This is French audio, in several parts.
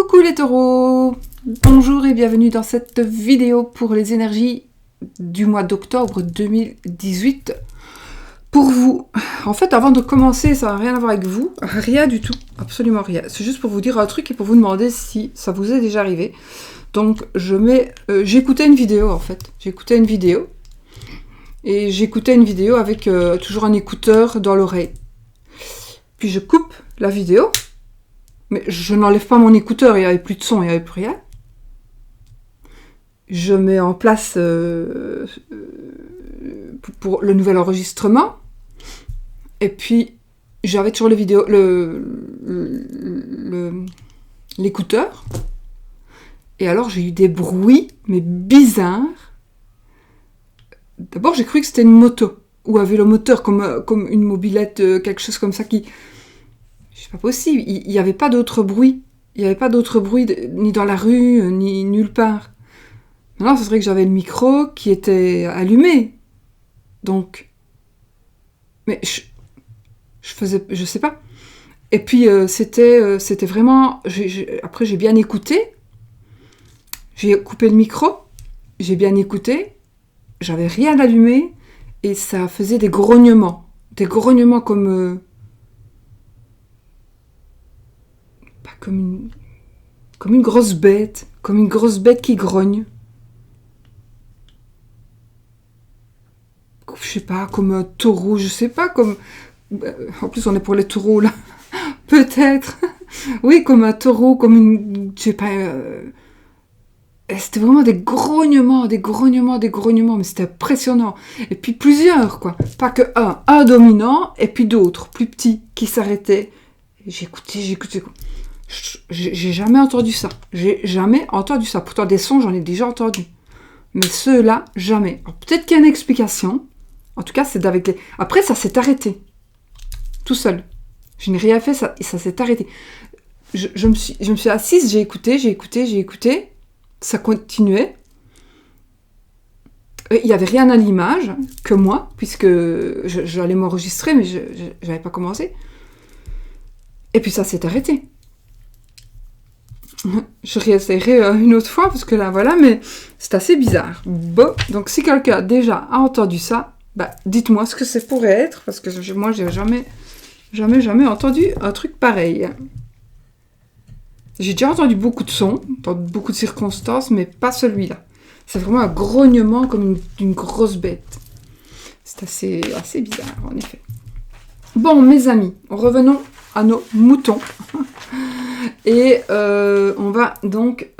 Coucou les taureaux, bonjour et bienvenue dans cette vidéo pour les énergies du mois d'octobre 2018. Pour vous, en fait avant de commencer, ça n'a rien à voir avec vous, rien du tout, absolument rien. C'est juste pour vous dire un truc et pour vous demander si ça vous est déjà arrivé. Donc j'écoutais une vidéo en fait, j'écoutais une vidéo avec toujours un écouteur dans l'oreille. Puis je coupe la vidéo. Mais je n'enlève pas mon écouteur, il n'y avait plus de son, il n'y avait plus rien. Je mets en place pour le nouvel enregistrement. Et puis, j'avais toujours l'écouteur. Et alors, j'ai eu des bruits, mais bizarres. D'abord, j'ai cru que c'était une moto, ou un vélomoteur, comme une mobilette, quelque chose comme ça qui... C'est pas possible, il n'y avait pas d'autre bruit. Il n'y avait pas d'autre bruit, ni dans la rue, ni nulle part. Maintenant, c'est vrai que j'avais le micro qui était allumé. Donc... Mais je sais pas. Et puis, c'était vraiment... Après, j'ai bien écouté. J'ai coupé le micro. J'ai bien écouté. J'avais rien allumé. Et ça faisait des grognements. Des grognements comme une grosse bête. Comme une grosse bête qui grogne. Je sais pas, comme un taureau, je sais pas, comme... En plus, on est pour les taureaux, là. Peut-être. Oui, comme un taureau, comme une... Je sais pas... C'était vraiment des grognements, mais c'était impressionnant. Et puis plusieurs, quoi. Pas que un dominant, et puis d'autres, plus petits, qui s'arrêtaient. J'écoutais. J'ai jamais entendu ça. Pourtant, des sons, j'en ai déjà entendu. Mais ceux-là, jamais. Alors, peut-être qu'il y a une explication. En tout cas, c'est avec les... Après, ça s'est arrêté. Tout seul. Je n'ai rien fait, ça s'est arrêté. Je me suis assise, j'ai écouté. Ça continuait. Il n'y avait rien à l'image que moi, puisque j'allais m'enregistrer, mais je n'avais pas commencé. Et puis ça s'est arrêté. Je réessayerai une autre fois, parce que là, voilà, mais c'est assez bizarre. Bon, donc si quelqu'un déjà a entendu ça, bah, dites-moi ce que ça pourrait être, parce que moi, j'ai jamais entendu un truc pareil. J'ai déjà entendu beaucoup de sons, dans beaucoup de circonstances, mais pas celui-là. C'est vraiment un grognement comme une grosse bête. C'est assez bizarre, en effet. Bon, mes amis, revenons à nos moutons. Et on va donc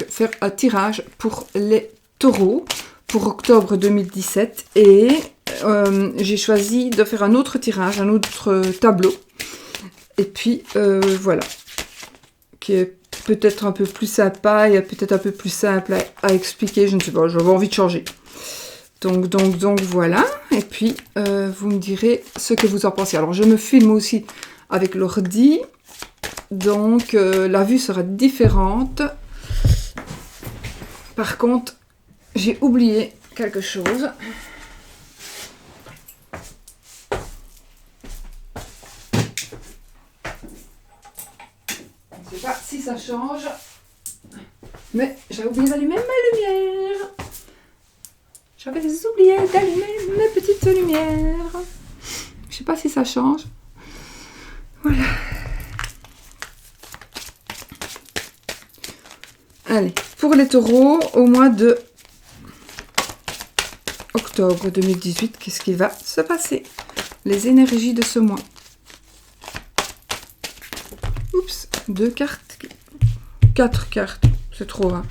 faire un tirage pour les taureaux pour octobre 2017. Et j'ai choisi de faire un autre tirage, un autre tableau. Et puis voilà, qui est peut-être un peu plus sympa et peut-être un peu plus simple à expliquer. Je ne sais pas, j'avais envie de changer. Donc voilà. Et puis vous me direz ce que vous en pensez. Alors je me filme aussi avec l'ordi, donc la vue sera différente. Par contre, j'ai oublié quelque chose. Je ne sais pas si ça change, mais j'ai oublié d'allumer ma lumière. J'avais oublié d'allumer mes petites lumières. Je ne sais pas si ça change. Voilà. Allez, pour les taureaux, au mois de octobre 2018, qu'est-ce qui va se passer? Les énergies de ce mois. Oups, 2 cartes. 4 cartes, c'est trop, hein.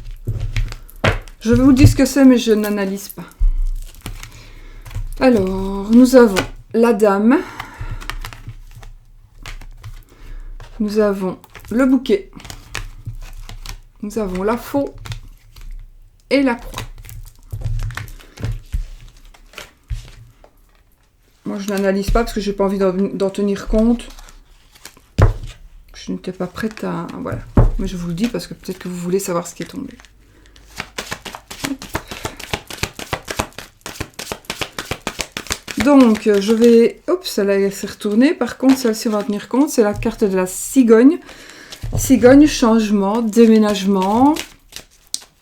Je vous dis ce que c'est, mais je n'analyse pas. Alors, nous avons la dame. Nous avons le bouquet. Nous avons la faux et la croix. Moi, je n'analyse pas parce que j'ai pas envie d'en tenir compte. Je n'étais pas prête à... Voilà. Mais je vous le dis parce que peut-être que vous voulez savoir ce qui est tombé. Donc, je vais... Oups, elle s'est retournée. Par contre, celle-ci, on va tenir compte. C'est la carte de la cigogne. Cigogne, changement, déménagement.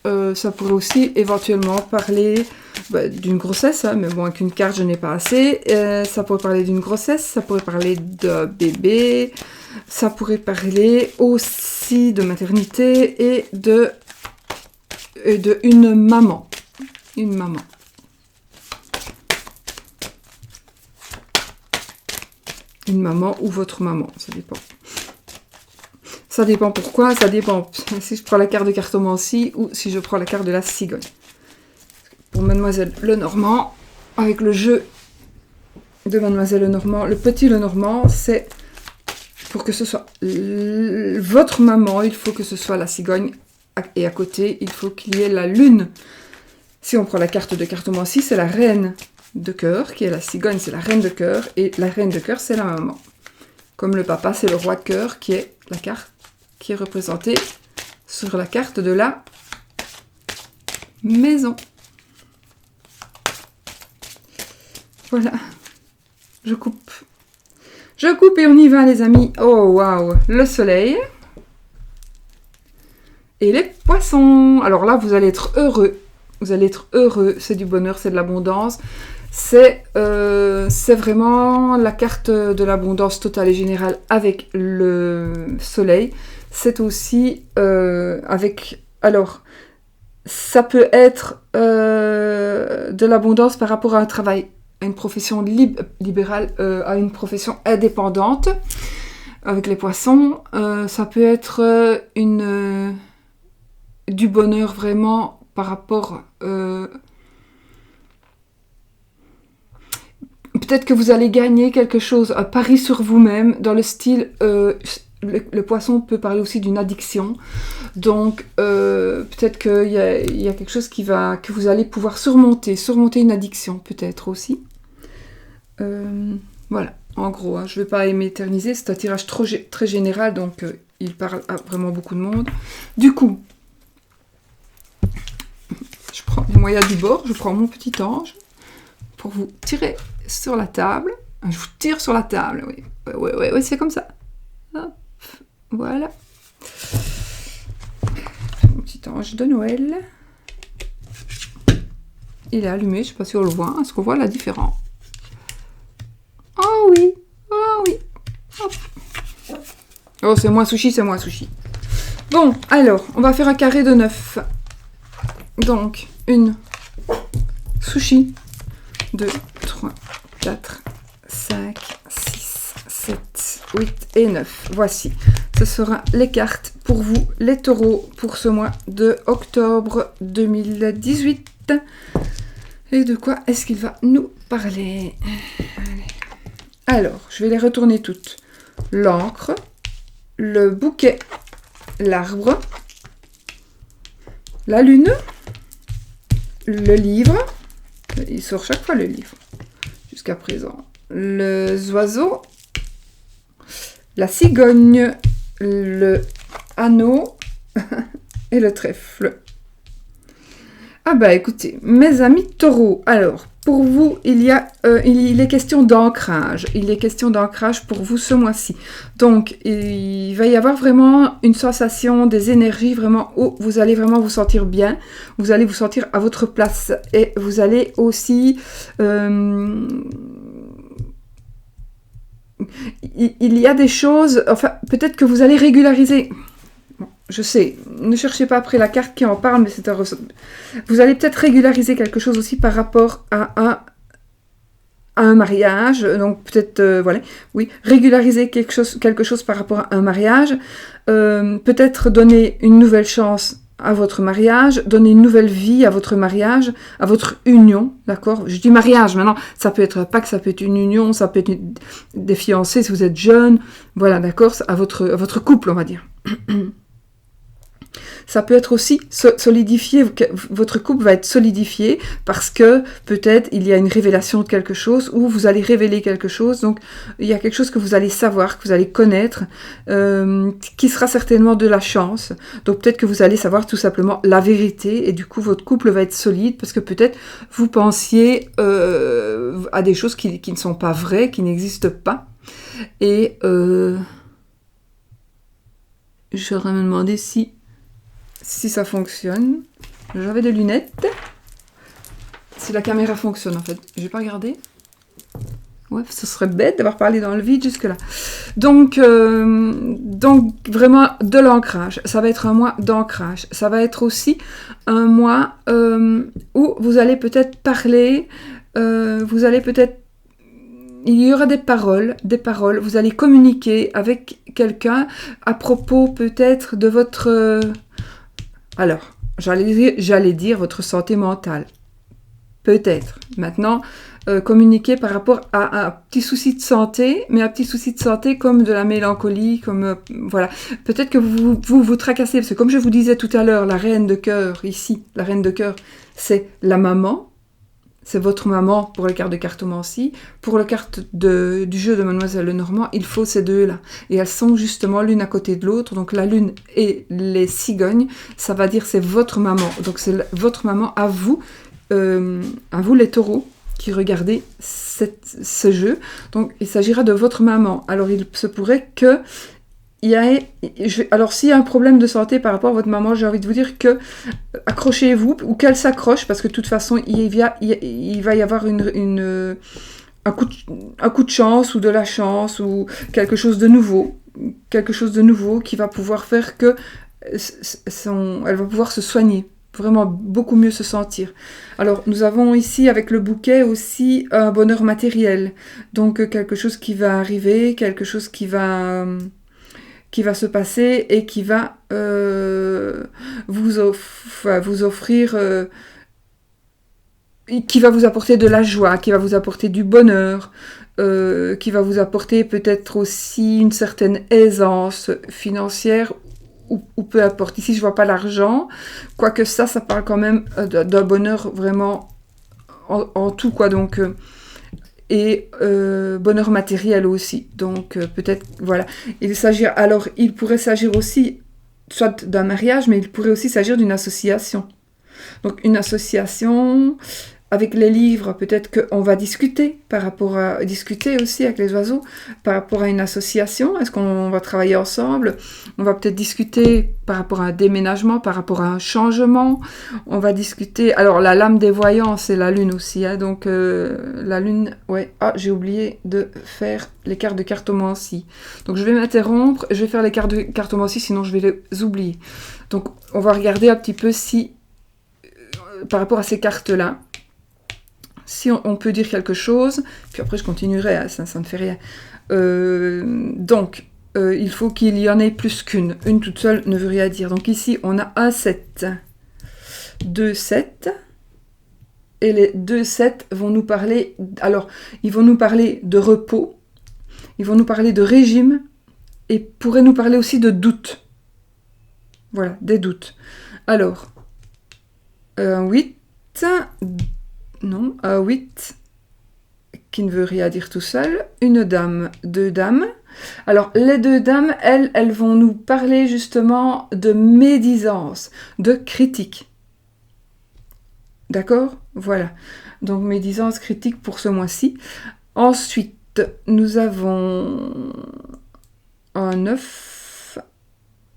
Ça pourrait aussi éventuellement parler d'une grossesse, hein, mais bon, avec une carte, je n'ai pas assez. Ça pourrait parler d'une grossesse, ça pourrait parler de bébé, ça pourrait parler aussi de maternité et de une maman. Une maman. Une maman ou votre maman, ça dépend. Ça dépend pourquoi, ça dépend si je prends la carte de cartomancie ou si je prends la carte de la cigogne. Pour Mademoiselle Lenormand, avec le jeu de Mademoiselle Lenormand, le petit Lenormand, c'est pour que ce soit votre maman, il faut que ce soit la cigogne, et à côté, il faut qu'il y ait la lune. Si on prend la carte de cartomancie, c'est la reine de cœur, qui est la cigogne, c'est la reine de cœur, et la reine de cœur, c'est la maman. Comme le papa, c'est le roi de cœur, qui est la carte qui est représentée sur la carte de la maison. Voilà. Je coupe. Je coupe et on y va, les amis. Oh, waouh. Le soleil. Et les poissons. Alors là, vous allez être heureux. Vous allez être heureux. C'est du bonheur, c'est de l'abondance. C'est vraiment la carte de l'abondance totale et générale avec le soleil. C'est aussi avec... Alors, ça peut être de l'abondance par rapport à un travail, à une profession libérale, à une profession indépendante. Avec les poissons, ça peut être du bonheur vraiment par rapport... Peut-être que vous allez gagner quelque chose, un pari sur vous-même, dans le style... le poisson peut parler aussi d'une addiction. Donc, peut-être qu'il y a quelque chose que vous allez pouvoir surmonter une addiction, peut-être aussi. Voilà, en gros, hein, je ne vais pas m'éterniser, c'est un tirage très général, donc il parle à vraiment beaucoup de monde. Du coup, je prends les moyens du bord, je prends mon petit ange pour vous tirer sur la table. Je vous tire sur la table, oui. Ouais, c'est comme ça. Hop, voilà. Mon petit ange de Noël. Il est allumé, je ne sais pas si on le voit. Est-ce qu'on voit la différence? Oh oui, oh oui. Hop. Oh, c'est moins sushi, c'est moins sushi. Bon, alors, on va faire un carré de 9. Donc, une sushi. 2, 3, 4, 5, 6, 7, 8 et 9. Voici. Ce sera les cartes pour vous, les taureaux, pour ce mois de octobre 2018. Et de quoi est-ce qu'il va nous parler? Alors, je vais les retourner toutes. L'encre, le bouquet, l'arbre, la lune, le livre. Il sort chaque fois le livre, jusqu'à présent. Les oiseaux, la cigogne, le anneau et le trèfle. Ah bah écoutez, mes amis taureaux, alors, pour vous, il est question d'ancrage. Il est question d'ancrage pour vous ce mois-ci. Donc, il va y avoir vraiment une sensation, des énergies vraiment où vous allez vraiment vous sentir bien. Vous allez vous sentir à votre place. Et vous allez aussi... il y a des choses... Enfin, peut-être que vous allez régulariser... Je sais, ne cherchez pas après la carte qui en parle, mais c'est un ressort. Vous allez peut-être régulariser quelque chose aussi par rapport à un mariage. Donc peut-être, voilà, oui, régulariser quelque chose par rapport à un mariage. Peut-être donner une nouvelle chance à votre mariage, donner une nouvelle vie à votre mariage, à votre union, d'accord? Je dis mariage, maintenant, ça peut être pas que ça peut être une union, ça peut être des fiancés si vous êtes jeune, voilà, d'accord? À votre couple, on va dire. ça peut être aussi solidifié, votre couple va être solidifié parce que peut-être il y a une révélation de quelque chose ou vous allez révéler quelque chose, donc il y a quelque chose que vous allez savoir, que vous allez connaître, qui sera certainement de la chance, donc peut-être que vous allez savoir tout simplement la vérité et du coup votre couple va être solide parce que peut-être vous pensiez à des choses qui ne sont pas vraies, qui n'existent pas et j'aurais me demandé si ça fonctionne. J'avais des lunettes. Si la caméra fonctionne en fait. J'ai pas regardé. Ouais, ce serait bête d'avoir parlé dans le vide jusque-là. Donc vraiment de l'ancrage. Ça va être un mois d'ancrage. Ça va être aussi un mois où vous allez peut-être parler, il y aura des paroles, vous allez communiquer avec quelqu'un à propos peut-être de votre... alors, j'allais dire votre santé mentale. Peut-être. Maintenant, communiquer par rapport à un petit souci de santé, mais un petit souci de santé comme de la mélancolie, comme... voilà. Peut-être que vous tracassez, parce que comme je vous disais tout à l'heure, la reine de cœur, ici, la reine de cœur, c'est la maman. C'est votre maman pour les cartes de cartomancie. Pour la carte du jeu de Mademoiselle Lenormand, il faut ces deux-là. Et elles sont justement l'une à côté de l'autre. Donc la lune et les cigognes, ça va dire c'est votre maman. Donc c'est votre maman à vous les taureaux qui regardez ce jeu. Donc il s'agira de votre maman. Alors il se pourrait que alors s'il y a un problème de santé par rapport à votre maman, j'ai envie de vous dire que accrochez-vous ou qu'elle s'accroche parce que de toute façon il va y avoir un coup de chance ou de la chance ou quelque chose de nouveau qui va pouvoir faire que elle va pouvoir se soigner, vraiment beaucoup mieux se sentir. Alors nous avons ici avec le bouquet aussi un bonheur matériel, donc quelque chose qui va arriver, quelque chose qui va se passer et qui va vous offrir, qui va vous apporter de la joie, qui va vous apporter du bonheur, qui va vous apporter peut-être aussi une certaine aisance financière ou peu importe. Ici, je vois pas l'argent, quoique ça parle quand même d'un bonheur vraiment en tout, quoi. Donc... et bonheur matériel aussi. Donc peut-être, voilà. Il pourrait s'agir aussi soit d'un mariage, mais il pourrait aussi s'agir d'une association. Donc une association avec les livres, peut-être qu'on va discuter aussi avec les oiseaux par rapport à une association. Est-ce qu'on va travailler ensemble? On va peut-être discuter par rapport à un déménagement, par rapport à un changement. On va discuter... Alors, la lame des voyants, c'est la lune aussi. Hein, donc, la lune... Ouais. Ah, j'ai oublié de faire les cartes de cartomancie. Donc, je vais m'interrompre. Je vais faire les cartes de cartomancie, sinon je vais les oublier. Donc, on va regarder un petit peu si... par rapport à ces cartes-là, si on peut dire quelque chose, puis après je continuerai, hein, ça ne fait rien. Donc, il faut qu'il y en ait plus qu'une. Une toute seule ne veut rien dire. Donc ici, on a un 7, 2 7, et les 2 7 vont nous parler... Alors, ils vont nous parler de repos, ils vont nous parler de régime, et pourraient nous parler aussi de doute. Voilà, des doutes. Alors, un 8... Non, un 8 qui ne veut rien dire tout seul. Une dame, 2 dames. Alors, les 2 dames, elles vont nous parler justement de médisance, de critique. D'accord? Voilà. Donc, médisance, critique pour ce mois-ci. Ensuite, nous avons un 9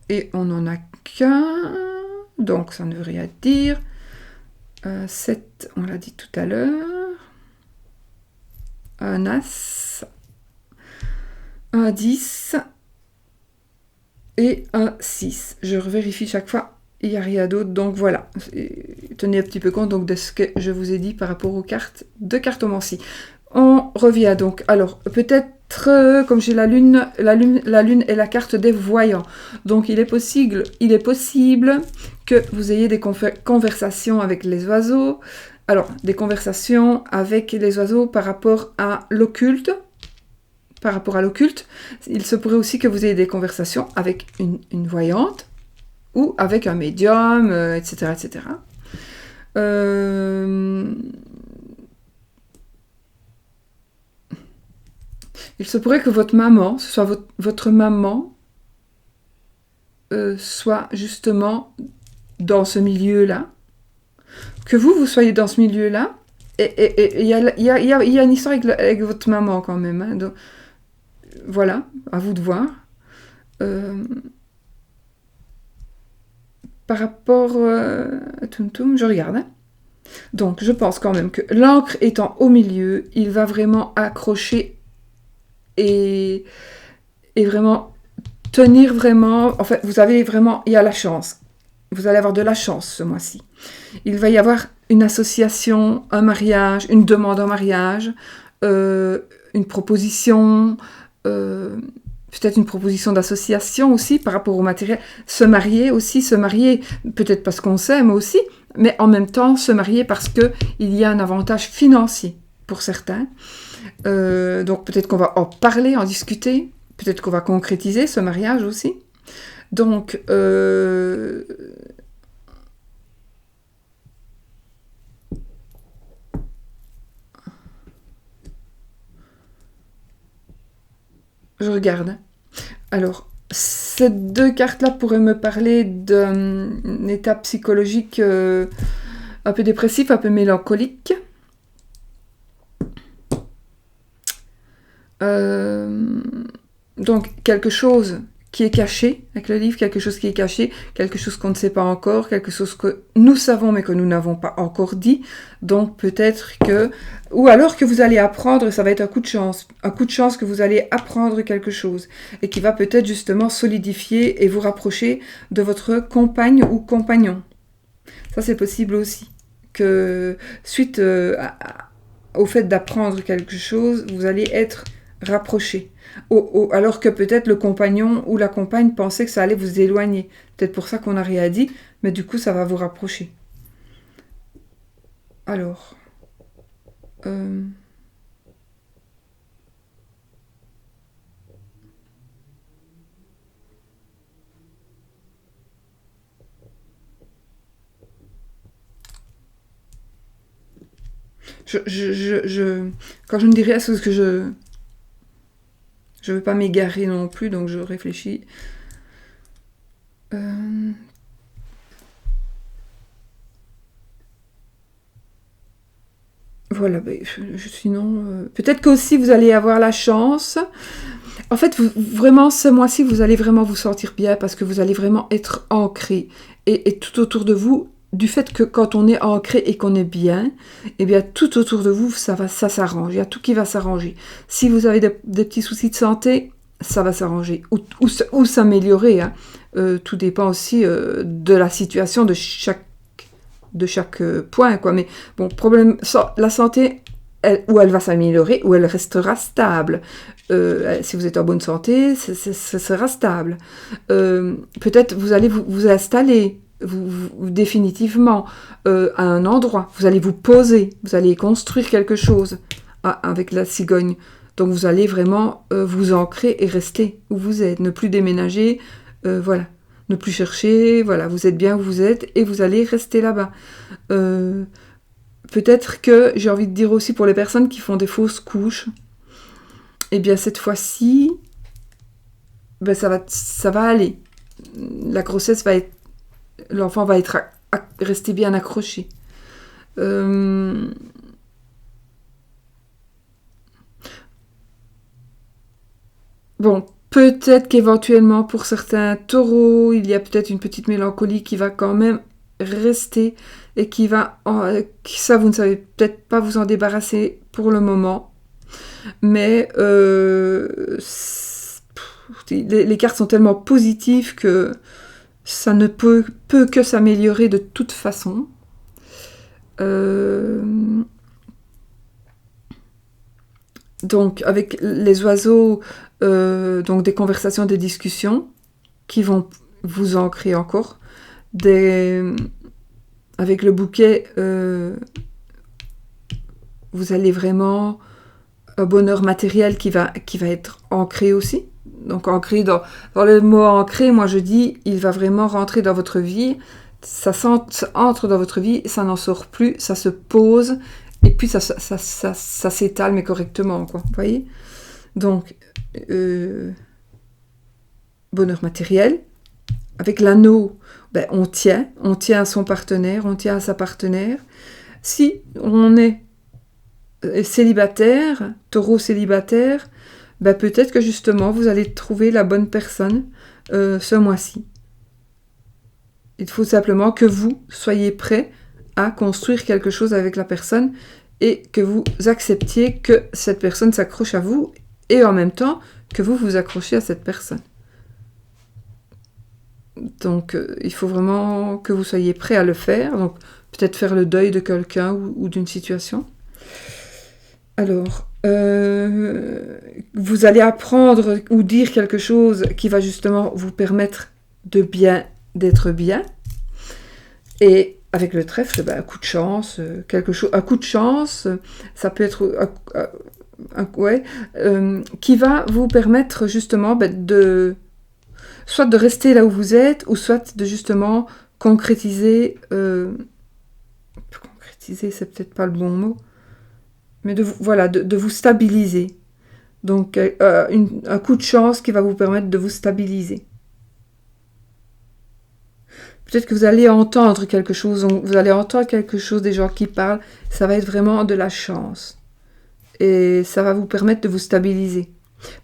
et on n'en a qu'un. Donc, ça ne veut rien dire. 7, on l'a dit tout à l'heure. Un As. Un 10. Et un 6. Je revérifie chaque fois. Il n'y a rien d'autre. Donc voilà. Tenez un petit peu compte donc, de ce que je vous ai dit par rapport aux cartes de cartomancie. On revient donc. Alors, peut-être, comme j'ai la lune est la carte des voyants. Donc, il est possible que vous ayez des conversations avec les oiseaux. Alors, des conversations avec les oiseaux par rapport à l'occulte. Il se pourrait aussi que vous ayez des conversations avec une voyante ou avec un médium, etc., etc. Il se pourrait que votre maman, ce soit votre maman, soit justement dans ce milieu-là, que vous soyez dans ce milieu-là, et il y a une histoire avec votre maman quand même. Hein, donc, voilà, à vous de voir. Par rapport à Tumtum, je regarde. Hein. Donc, je pense quand même que l'encre étant au milieu, il va vraiment accrocher et vraiment tenir vraiment. En fait, vous avez vraiment, il y a la chance. Vous allez avoir de la chance ce mois-ci. Il va y avoir une association, un mariage, une demande en mariage, une proposition, peut-être une proposition d'association aussi par rapport au matériel. Se marier, peut-être parce qu'on s'aime aussi, mais en même temps se marier parce qu'il y a un avantage financier pour certains. Donc peut-être qu'on va en parler, en discuter, peut-être qu'on va concrétiser ce mariage aussi. Donc, je regarde. Alors, ces deux cartes-là pourraient me parler d'un état psychologique un peu dépressif, un peu mélancolique. Donc, quelque chose qui est caché, avec le livre, quelque chose qui est caché, quelque chose qu'on ne sait pas encore, quelque chose que nous savons mais que nous n'avons pas encore dit. Donc, peut-être que... Ou alors que vous allez apprendre, ça va être un coup de chance que vous allez apprendre quelque chose, et qui va peut-être justement solidifier et vous rapprocher de votre compagne ou compagnon. Ça, c'est possible aussi. Que suite au fait d'apprendre quelque chose, vous allez être rapprochés. Alors que peut-être le compagnon ou la compagne pensait que ça allait vous éloigner. Peut-être pour ça qu'on n'a rien dit, mais du coup, ça va vous rapprocher. Alors... quand je ne dis rien, c'est parce que je veux pas m'égarer non plus, donc je réfléchis. Voilà, sinon... peut-être qu'aussi vous allez avoir la chance. En fait, vraiment, ce mois-ci, vous allez vraiment vous sentir bien parce que vous allez vraiment être ancré. Et tout autour de vous, du fait que quand on est ancré et qu'on est bien, eh bien, tout autour de vous, ça s'arrange. Il y a tout qui va s'arranger. Si vous avez des petits soucis de santé, ça va s'arranger. Ou s'améliorer. Hein. Tout dépend aussi de la situation de chaque point, quoi. Mais bon, la santé, elle va s'améliorer ou elle restera stable. Si vous êtes en bonne santé, ça sera stable. Peut-être vous allez vous installer définitivement à un endroit. Vous allez vous poser, vous allez construire quelque chose avec la cigogne. Donc vous allez vraiment vous ancrer et rester où vous êtes, ne plus déménager, voilà. Ne plus chercher, voilà, vous êtes bien où vous êtes et vous allez rester là-bas. Peut-être que j'ai envie de dire aussi pour les personnes qui font des fausses couches, eh bien cette fois-ci, ben ça va aller. La grossesse va être, l'enfant va être rester bien accroché. Bon. Peut-être qu'éventuellement, pour certains taureaux, il y a peut-être une petite mélancolie qui va quand même rester et qui va... ça, vous ne savez peut-être pas vous en débarrasser pour le moment. Mais les cartes sont tellement positives que ça ne peut que s'améliorer de toute façon. Donc, avec les oiseaux... donc des conversations, des discussions qui vont vous ancrer encore. Avec le bouquet, vous allez vraiment un bonheur matériel qui va être ancré aussi. Donc ancré dans le mot ancré, moi je dis, il va vraiment rentrer dans votre vie, ça entre dans votre vie, ça n'en sort plus, ça se pose, et puis ça s'étale, mais correctement, quoi, vous voyez. Donc, bonheur matériel, avec l'anneau, ben, on tient à son partenaire, on tient à sa partenaire. Si on est célibataire, taureau célibataire, ben peut-être que justement vous allez trouver la bonne personne ce mois-ci. Il faut simplement que vous soyez prêt à construire quelque chose avec la personne et que vous acceptiez que cette personne s'accroche à vous et en même temps que vous vous accrochiez à cette personne. Donc il faut vraiment que vous soyez prêt à le faire, donc peut-être faire le deuil de quelqu'un ou d'une situation. Alors, vous allez apprendre ou dire quelque chose qui va justement vous permettre d'être bien. Et avec le trèfle, ben, un coup de chance, un coup de chance, ça peut être qui va vous permettre justement soit de rester là où vous êtes, ou soit de justement concrétiser. Concrétiser, c'est peut-être pas le bon mot. Mais de vous stabiliser. Donc, un coup de chance qui va vous permettre de vous stabiliser. Peut-être que vous allez entendre quelque chose, des gens qui parlent, ça va être vraiment de la chance. Et ça va vous permettre de vous stabiliser.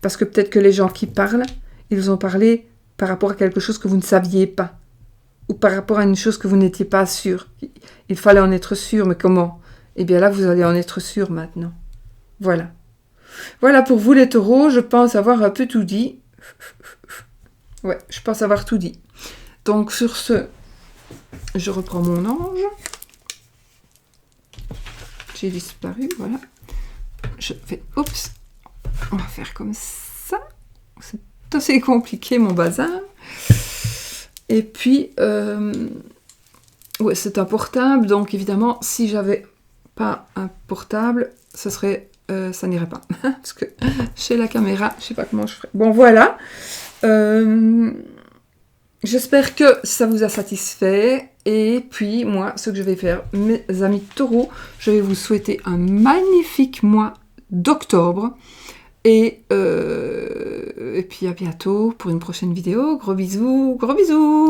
Parce que peut-être que les gens qui parlent, ils vous ont parlé par rapport à quelque chose que vous ne saviez pas. Ou par rapport à une chose que vous n'étiez pas sûr. Il fallait en être sûr, mais comment ? Eh bien là, vous allez en être sûr maintenant. Voilà. Voilà pour vous les taureaux, je pense avoir un peu tout dit. Ouais, je pense avoir tout dit. Donc sur ce, je reprends mon ange. J'ai disparu, voilà. Je fais, oups, on va faire comme ça. C'est assez compliqué mon bazar. Et puis, ouais, c'est un portable, donc évidemment, si j'avais pas un portable, ça n'irait pas. Parce que chez la caméra, je sais pas comment je ferais. Bon, voilà. J'espère que ça vous a satisfait. Et puis, moi, ce que je vais faire, mes amis taureaux, je vais vous souhaiter un magnifique mois d'octobre. Et puis à bientôt pour une prochaine vidéo. Gros bisous, gros bisous!